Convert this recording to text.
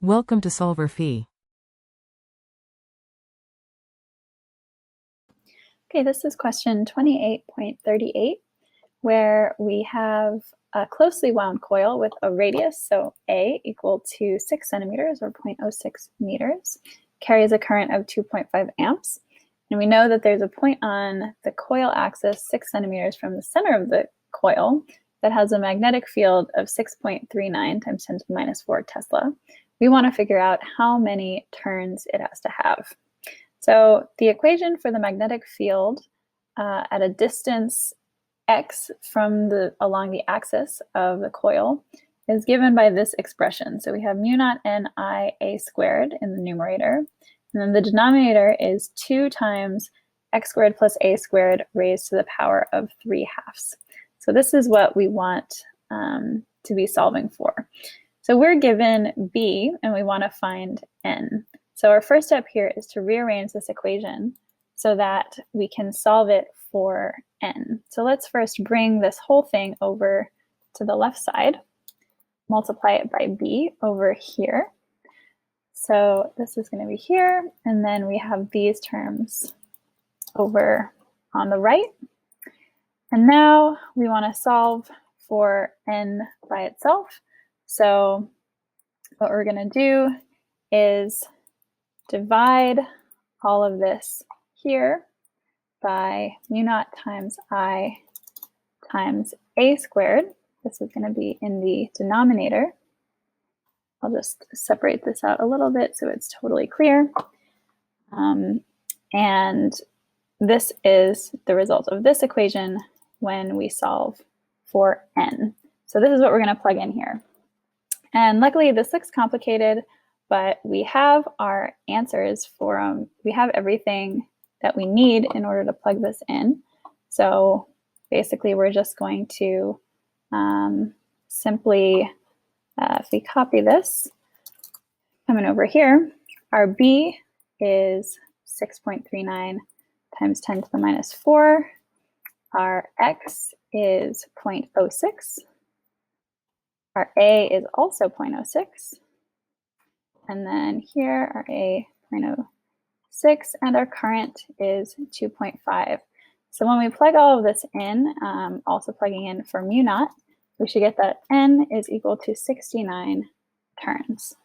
Welcome to solverfy. Okay, this is question 28.38, where we have a closely wound coil with a radius, so A equal to 6 centimeters or 0.06 meters, carries a current of 2.5 amps. And we know that there's a point on the coil axis 6 centimeters from the center of the coil that has a magnetic field of 6.39 times 10 to the minus 4 Tesla. We want to figure out how many turns it has to have. So the equation for the magnetic field at a distance x from along the axis of the coil is given by this expression. So we have mu naught n I a squared in the numerator, and then the denominator is 2 times x squared plus a squared raised to the power of 3 halves. So this is what we want to be solving for. So we're given b, and we want to find n. So our first step here is to rearrange this equation so that we can solve it for n. So let's first bring this whole thing over to the left side, multiply it by b over here. So this is going to be here, and then we have these terms over on the right. And now we want to solve for n by itself. So what we're going to do is divide all of this here by mu naught times I times a squared. This is going to be in the denominator. I'll just separate this out a little bit so it's totally clear. And this is the result of this equation when we solve for n. So this is what we're going to plug in here. And luckily this looks complicated, but we have our answers for we have everything that we need in order to plug this in. So basically we're just going to simply, if we copy this, coming over here, our B is 6.39 times 10 to the minus 4. Our X is 0.06. Our A is also 0.06. And then here our A 0.06, and our current is 2.5. So when we plug all of this in, also plugging in for mu naught, we should get that n is equal to 69 turns.